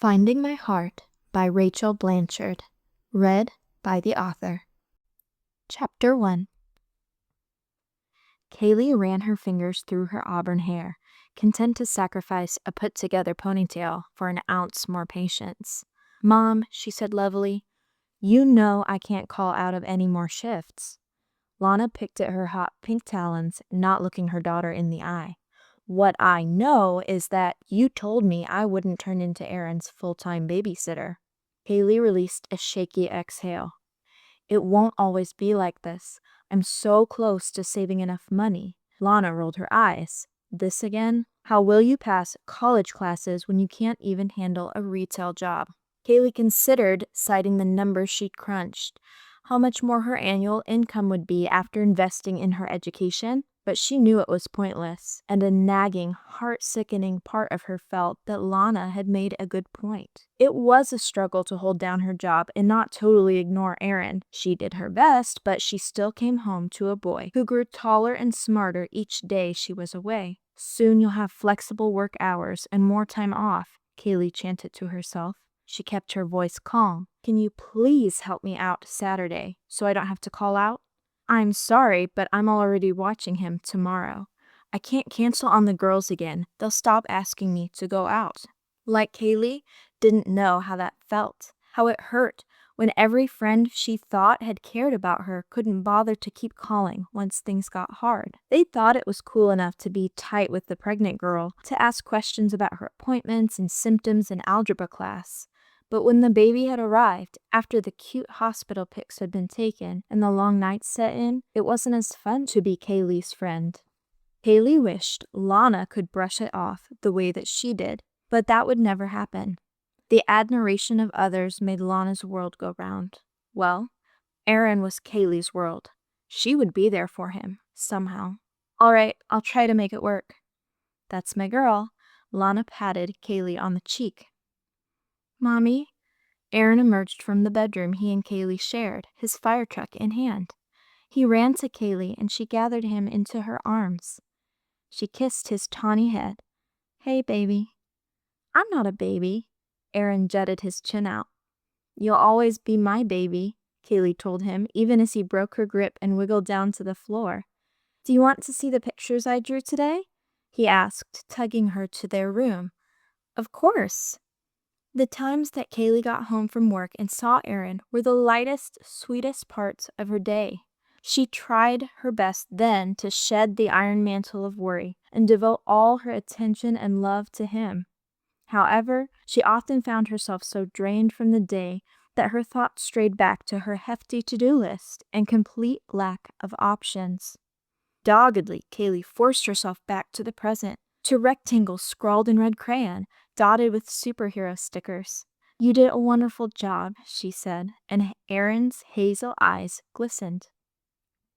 Finding My Heart by Rachel Blanchard. Read by the author. Chapter 1. Kaleigh ran her fingers through her auburn hair, content to sacrifice a put-together ponytail for an ounce more patience. "Mom," she said levelly, "you know I can't call out of any more shifts." Lana picked at her hot pink talons, not looking her daughter in the eye. "What I know is that you told me I wouldn't turn into Aaron's full-time babysitter." Kaleigh released a shaky exhale. "It won't always be like this. I'm so close to saving enough money." Lana rolled her eyes. "This again? How will you pass college classes when you can't even handle a retail job?" Kaleigh considered citing the numbers she'd crunched, how much more her annual income would be after investing in her education, but she knew it was pointless, and a nagging, heart-sickening part of her felt that Lana had made a good point. It was a struggle to hold down her job and not totally ignore Aaron. She did her best, but she still came home to a boy who grew taller and smarter each day she was away. "Soon you'll have flexible work hours and more time off," Kaleigh chanted to herself. She kept her voice calm. "Can you please help me out Saturday so I don't have to call out?" "I'm sorry, but I'm already watching him tomorrow. I can't cancel on the girls again. They'll stop asking me to go out." Like Kaleigh didn't know how that felt, how it hurt when every friend she thought had cared about her couldn't bother to keep calling once things got hard. They thought it was cool enough to be tight with the pregnant girl, to ask questions about her appointments and symptoms in algebra class. But when the baby had arrived, after the cute hospital pics had been taken and the long nights set in, it wasn't as fun to be Kaleigh's friend. Kaleigh wished Lana could brush it off the way that she did, but that would never happen. The admiration of others made Lana's world go round. Well, Aaron was Kaleigh's world. She would be there for him, somehow. "All right, I'll try to make it work." "That's my girl." Lana patted Kaleigh on the cheek. "Mommy?" Aaron emerged from the bedroom he and Kaleigh shared, his fire truck in hand. He ran to Kaleigh and she gathered him into her arms. She kissed his tawny head. "Hey, baby." "I'm not a baby." Aaron jutted his chin out. "You'll always be my baby," Kaleigh told him, even as he broke her grip and wiggled down to the floor. "Do you want to see the pictures I drew today?" he asked, tugging her to their room. "Of course." The times that Kaleigh got home from work and saw Aaron were the lightest, sweetest parts of her day. She tried her best then to shed the iron mantle of worry and devote all her attention and love to him. However, she often found herself so drained from the day that her thoughts strayed back to her hefty to-do list and complete lack of options. Doggedly, Kaleigh forced herself back to the present, to rectangles scrawled in red crayon, dotted with superhero stickers. "You did a wonderful job," she said, and Aaron's hazel eyes glistened.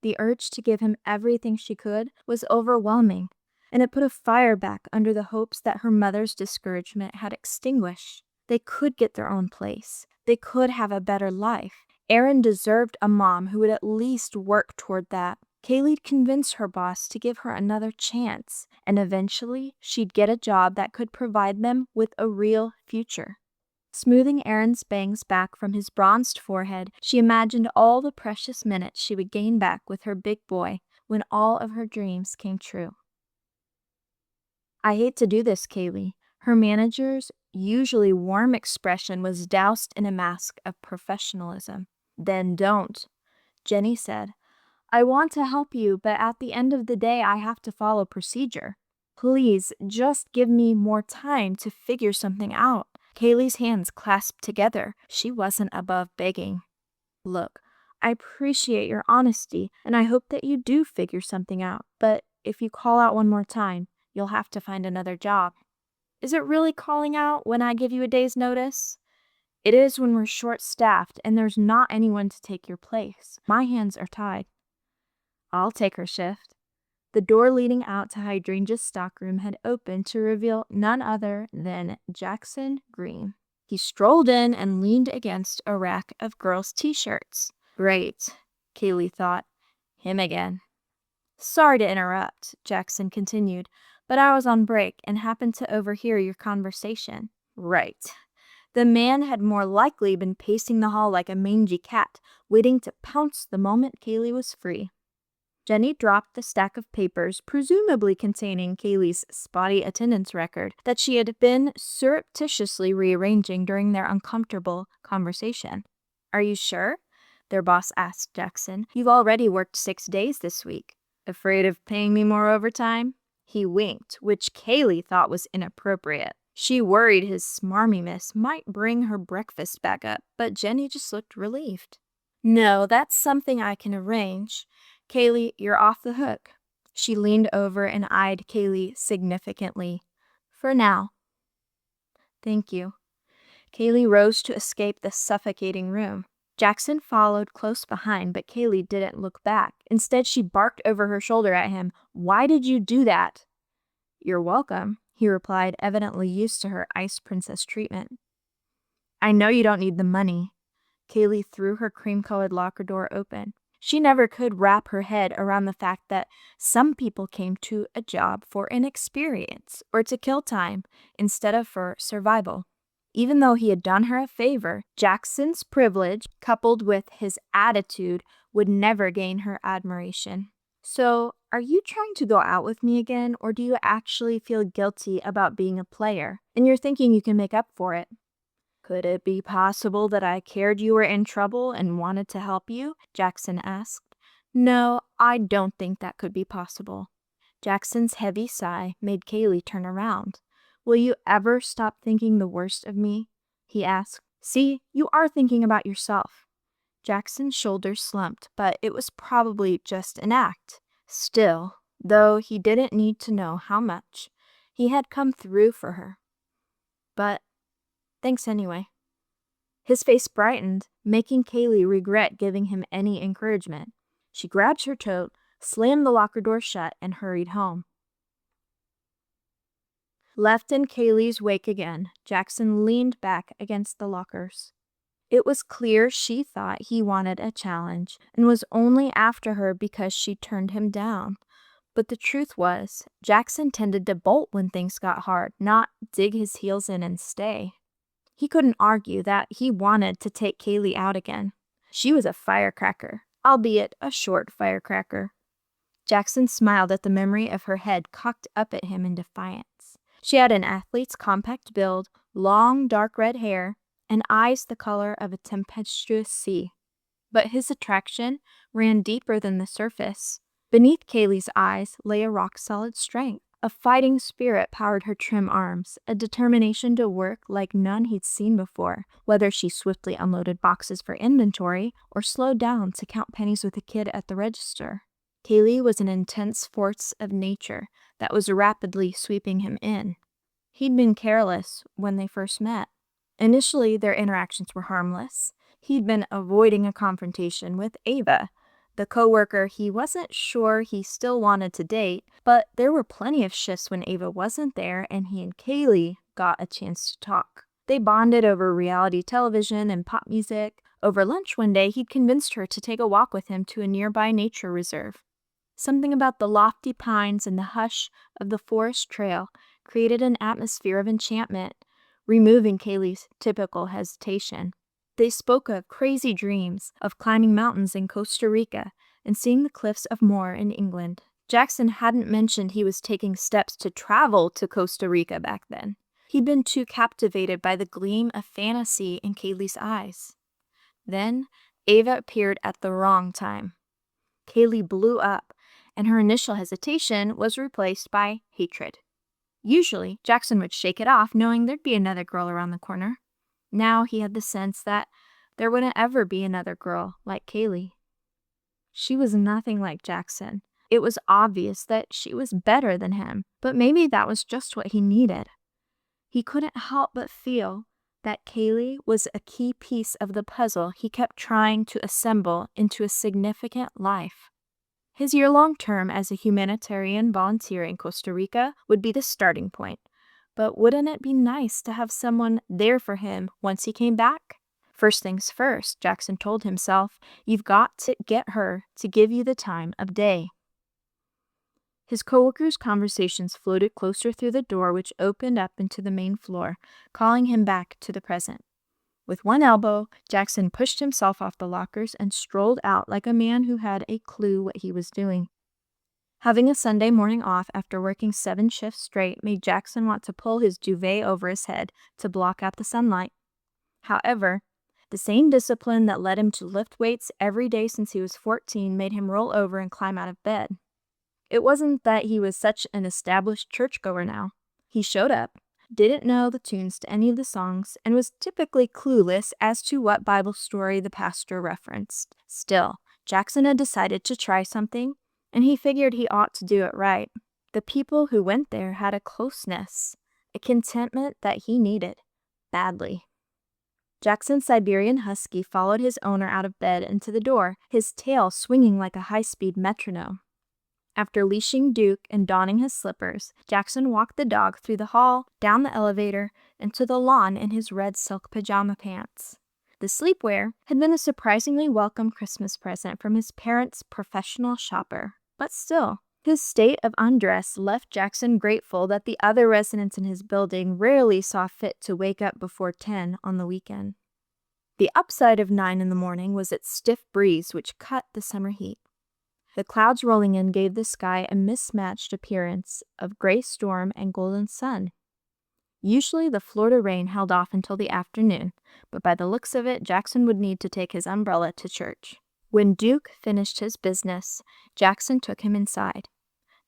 The urge to give him everything she could was overwhelming, and it put a fire back under the hopes that her mother's discouragement had extinguished. They could get their own place. They could have a better life. Aaron deserved a mom who would at least work toward that. Kaleigh convinced her boss to give her another chance, and eventually she'd get a job that could provide them with a real future. Smoothing Aaron's bangs back from his bronzed forehead, she imagined all the precious minutes she would gain back with her big boy when all of her dreams came true. "I hate to do this, Kaleigh." Her manager's usually warm expression was doused in a mask of professionalism. "Then don't," Jenny said. "I want to help you, but at the end of the day, I have to follow procedure. Please, just give me more time to figure something out." Kaleigh's hands clasped together. She wasn't above begging. "Look, I appreciate your honesty, and I hope that you do figure something out, but if you call out one more time, you'll have to find another job." "Is it really calling out when I give you a day's notice?" "It is when we're short-staffed and there's not anyone to take your place. My hands are tied." "I'll take her shift." The door leading out to Hydrangea's stockroom had opened to reveal none other than Jackson Green. He strolled in and leaned against a rack of girls' t-shirts. "Great," Kaleigh thought. "Him again." "Sorry to interrupt," Jackson continued, "but I was on break and happened to overhear your conversation." "Right." The man had more likely been pacing the hall like a mangy cat, waiting to pounce the moment Kaleigh was free. Jenny dropped the stack of papers, presumably containing Kaleigh's spotty attendance record, that she had been surreptitiously rearranging during their uncomfortable conversation. "Are you sure?" their boss asked Jackson. "You've already worked 6 days this week." "Afraid of paying me more overtime?" He winked, which Kaleigh thought was inappropriate. She worried his smarminess might bring her breakfast back up, but Jenny just looked relieved. "No, that's something I can arrange. Kaleigh, you're off the hook." She leaned over and eyed Kaleigh significantly. "For now." "Thank you." Kaleigh rose to escape the suffocating room. Jackson followed close behind, but Kaleigh didn't look back. Instead, she barked over her shoulder at him. "Why did you do that?" "You're welcome," he replied, evidently used to her ice princess treatment. "I know you don't need the money." Kaleigh threw her cream-colored locker door open. She never could wrap her head around the fact that some people came to a job for an experience or to kill time instead of for survival. Even though he had done her a favor, Jackson's privilege, coupled with his attitude, would never gain her admiration. "So, are you trying to go out with me again, or do you actually feel guilty about being a player, and you're thinking you can make up for it?" "Could it be possible that I cared you were in trouble and wanted to help you?" Jackson asked. "No, I don't think that could be possible." Jackson's heavy sigh made Kaleigh turn around. "Will you ever stop thinking the worst of me?" he asked. "See, you are thinking about yourself." Jackson's shoulders slumped, but it was probably just an act. Still, though he didn't need to know how much, he had come through for her. "But thanks anyway." His face brightened, making Kaleigh regret giving him any encouragement. She grabbed her tote, slammed the locker door shut, and hurried home. Left in Kaleigh's wake again, Jackson leaned back against the lockers. It was clear she thought he wanted a challenge and was only after her because she turned him down. But the truth was, Jackson tended to bolt when things got hard, not dig his heels in and stay. He couldn't argue that he wanted to take Kaleigh out again. She was a firecracker, albeit a short firecracker. Jackson smiled at the memory of her head cocked up at him in defiance. She had an athlete's compact build, long dark red hair, and eyes the color of a tempestuous sea. But his attraction ran deeper than the surface. Beneath Kaleigh's eyes lay a rock-solid strength. A fighting spirit powered her trim arms, a determination to work like none he'd seen before, whether she swiftly unloaded boxes for inventory or slowed down to count pennies with a kid at the register. Kaleigh was an intense force of nature that was rapidly sweeping him in. He'd been careless when they first met. Initially, their interactions were harmless. He'd been avoiding a confrontation with Ava, the coworker he wasn't sure he still wanted to date, but there were plenty of shifts when Ava wasn't there and he and Kaleigh got a chance to talk. They bonded over reality television and pop music. Over lunch one day, he'd convinced her to take a walk with him to a nearby nature reserve. Something about the lofty pines and the hush of the forest trail created an atmosphere of enchantment, removing Kaleigh's typical hesitation. They spoke of crazy dreams, of climbing mountains in Costa Rica, and seeing the cliffs of Moher in England. Jackson hadn't mentioned he was taking steps to travel to Costa Rica back then. He'd been too captivated by the gleam of fantasy in Kaleigh's eyes. Then, Ava appeared at the wrong time. Kaleigh blew up, and her initial hesitation was replaced by hatred. Usually, Jackson would shake it off, knowing there'd be another girl around the corner. Now he had the sense that there wouldn't ever be another girl like Kaleigh. She was nothing like Jackson. It was obvious that she was better than him, but maybe that was just what he needed. He couldn't help but feel that Kaleigh was a key piece of the puzzle he kept trying to assemble into a significant life. His year-long term as a humanitarian volunteer in Costa Rica would be the starting point. But wouldn't it be nice to have someone there for him once he came back? First things first, Jackson told himself, you've got to get her to give you the time of day. His coworkers' conversations floated closer through the door which opened up into the main floor, calling him back to the present. With one elbow, Jackson pushed himself off the lockers and strolled out like a man who had a clue what he was doing. Having a Sunday morning off after working 7 shifts straight made Jackson want to pull his duvet over his head to block out the sunlight. However, the same discipline that led him to lift weights every day since he was 14 made him roll over and climb out of bed. It wasn't that he was such an established churchgoer now. He showed up, didn't know the tunes to any of the songs, and was typically clueless as to what Bible story the pastor referenced. Still, Jackson had decided to try something, and he figured he ought to do it right. The people who went there had a closeness, a contentment that he needed badly. Jackson's Siberian Husky followed his owner out of bed and to the door, his tail swinging like a high-speed metronome. After leashing Duke and donning his slippers, Jackson walked the dog through the hall, down the elevator, and to the lawn in his red silk pajama pants. The sleepwear had been a surprisingly welcome Christmas present from his parents' professional shopper. But still, his state of undress left Jackson grateful that the other residents in his building rarely saw fit to wake up before 10 on the weekend. The upside of 9 in the morning was its stiff breeze which cut the summer heat. The clouds rolling in gave the sky a mismatched appearance of gray storm and golden sun. Usually the Florida rain held off until the afternoon, but by the looks of it, Jackson would need to take his umbrella to church. When Duke finished his business, Jackson took him inside.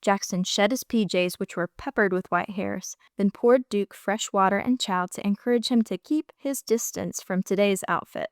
Jackson shed his PJs, which were peppered with white hairs, then poured Duke fresh water and chow to encourage him to keep his distance from today's outfit.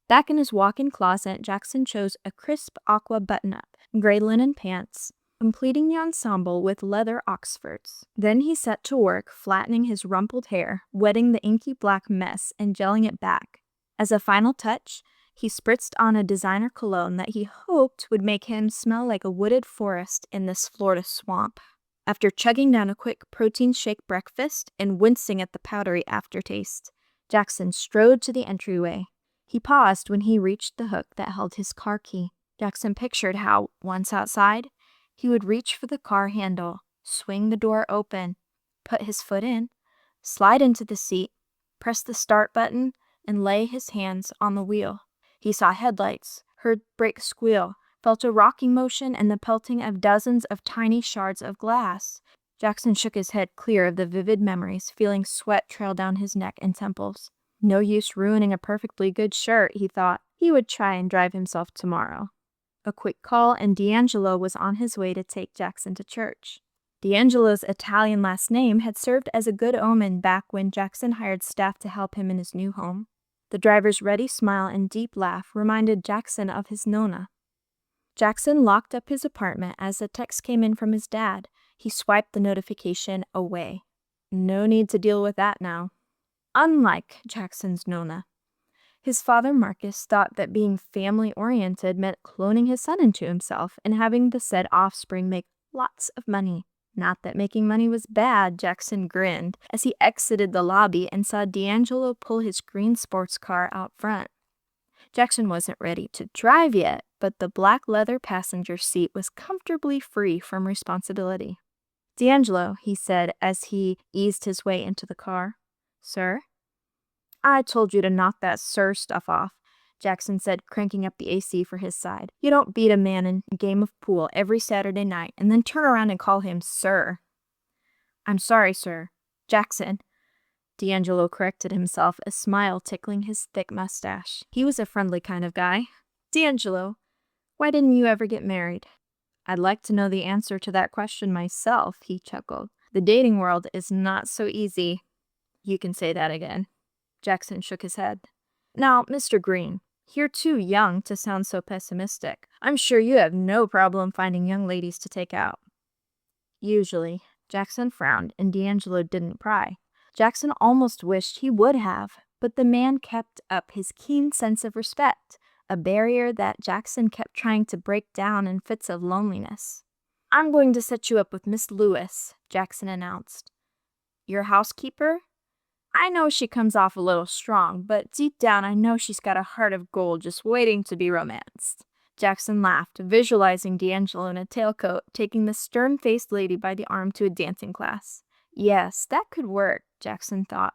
Back in his walk-in closet, Jackson chose a crisp aqua button-up, gray linen pants, completing the ensemble with leather Oxfords. Then he set to work flattening his rumpled hair, wetting the inky black mess and gelling it back. As a final touch, he spritzed on a designer cologne that he hoped would make him smell like a wooded forest in this Florida swamp. After chugging down a quick protein shake breakfast and wincing at the powdery aftertaste, Jackson strode to the entryway. He paused when he reached the hook that held his car key. Jackson pictured how, once outside, he would reach for the car handle, swing the door open, put his foot in, slide into the seat, press the start button, and lay his hands on the wheel. He saw headlights, heard brakes squeal, felt a rocking motion and the pelting of dozens of tiny shards of glass. Jackson shook his head clear of the vivid memories, feeling sweat trail down his neck and temples. No use ruining a perfectly good shirt, he thought. He would try and drive himself tomorrow. A quick call and D'Angelo was on his way to take Jackson to church. D'Angelo's Italian last name had served as a good omen back when Jackson hired staff to help him in his new home. The driver's ready smile and deep laugh reminded Jackson of his Nonna. Jackson locked up his apartment as a text came in from his dad. He swiped the notification away. No need to deal with that now. Unlike Jackson's Nonna, his father Marcus thought that being family-oriented meant cloning his son into himself and having the said offspring make lots of money. Not that making money was bad, Jackson grinned as he exited the lobby and saw D'Angelo pull his green sports car out front. Jackson wasn't ready to drive yet, but the black leather passenger seat was comfortably free from responsibility. "D'Angelo," he said as he eased his way into the car. "Sir?" "I told you to knock that sir stuff off," Jackson said, cranking up the AC for his side. "You don't beat a man in a game of pool every Saturday night and then turn around and call him sir." "I'm sorry, sir." "Jackson." D'Angelo corrected himself, a smile tickling his thick mustache. He was a friendly kind of guy. "D'Angelo, why didn't you ever get married?" "I'd like to know the answer to that question myself," he chuckled. "The dating world is not so easy." "You can say that again." Jackson shook his head. "Now, Mr. Green, you're too young to sound so pessimistic. I'm sure you have no problem finding young ladies to take out." "Usually." Jackson frowned, and D'Angelo didn't pry. Jackson almost wished he would have, but the man kept up his keen sense of respect, a barrier that Jackson kept trying to break down in fits of loneliness. "I'm going to set you up with Miss Lewis," Jackson announced. "Your housekeeper? I know she comes off a little strong, but deep down I know she's got a heart of gold just waiting to be romanced." Jackson laughed, visualizing D'Angelo in a tailcoat taking the stern-faced lady by the arm to a dancing class. Yes, that could work, Jackson thought.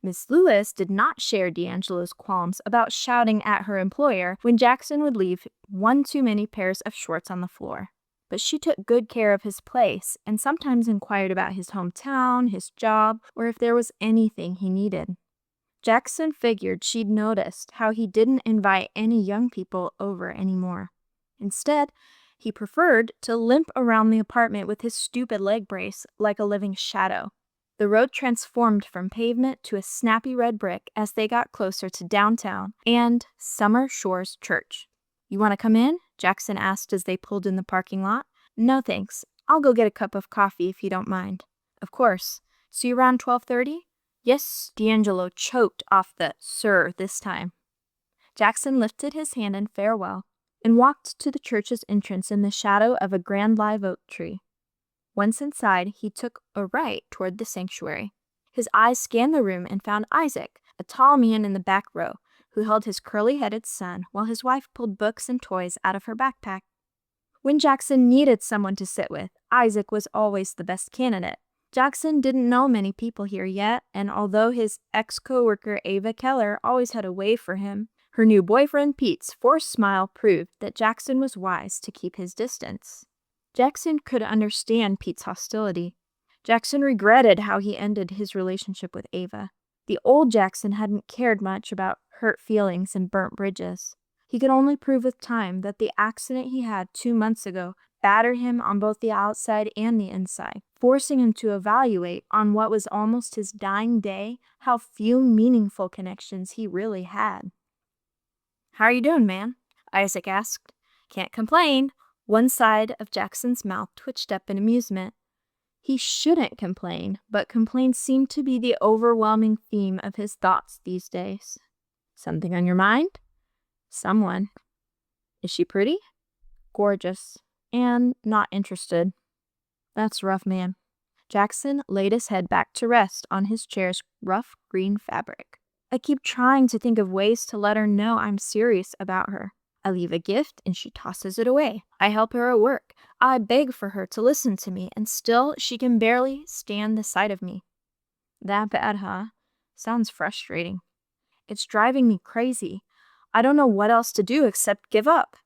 Miss Lewis did not share D'Angelo's qualms about shouting at her employer when Jackson would leave one too many pairs of shorts on the floor. But she took good care of his place and sometimes inquired about his hometown, his job, or if there was anything he needed. Jackson figured she'd noticed how he didn't invite any young people over anymore. Instead, he preferred to limp around the apartment with his stupid leg brace like a living shadow. The road transformed from pavement to a snappy red brick as they got closer to downtown and Summer Shores Church. "You want to come in?" Jackson asked as they pulled in the parking lot. "No thanks. I'll go get a cup of coffee if you don't mind." "Of course. See you around 12:30? "Yes." D'Angelo choked off the "sir" this time. Jackson lifted his hand in farewell and walked to the church's entrance in the shadow of a grand live oak tree. Once inside, he took a right toward the sanctuary. His eyes scanned the room and found Isaac, a tall man in the back row, who held his curly-headed son while his wife pulled books and toys out of her backpack. When Jackson needed someone to sit with, Isaac was always the best candidate. Jackson didn't know many people here yet, and although his ex-coworker Ava Keller always had a way for him, her new boyfriend Pete's forced smile proved that Jackson was wise to keep his distance. Jackson could understand Pete's hostility. Jackson regretted how he ended his relationship with Ava. The old Jackson hadn't cared much about hurt feelings and burnt bridges. He could only prove with time that the accident he had 2 months ago battered him on both the outside and the inside, forcing him to evaluate on what was almost his dying day how few meaningful connections he really had. "How are you doing, man?" Isaac asked. "Can't complain." One side of Jackson's mouth twitched up in amusement. He shouldn't complain, but complaints seemed to be the overwhelming theme of his thoughts these days. "Something on your mind?" "Someone." "Is she pretty?" "Gorgeous. And not interested." "That's rough, man." Jackson laid his head back to rest on his chair's rough green fabric. "I keep trying to think of ways to let her know I'm serious about her. I leave a gift and she tosses it away. I help her at work. I beg for her to listen to me, and still she can barely stand the sight of me." "That bad, huh? Sounds frustrating." "It's driving me crazy. I don't know what else to do except give up."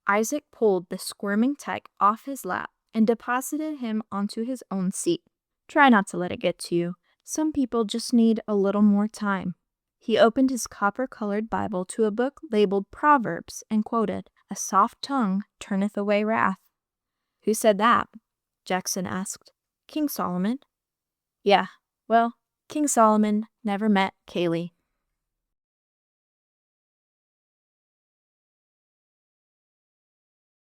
Isaac pulled the squirming tyke off his lap and deposited him onto his own seat. "Try not to let it get to you. Some people just need a little more time." He opened his copper-colored Bible to a book labeled Proverbs and quoted, "A soft tongue turneth away wrath." "Who said that?" Jackson asked. "King Solomon." "Yeah, well, King Solomon never met Kaleigh."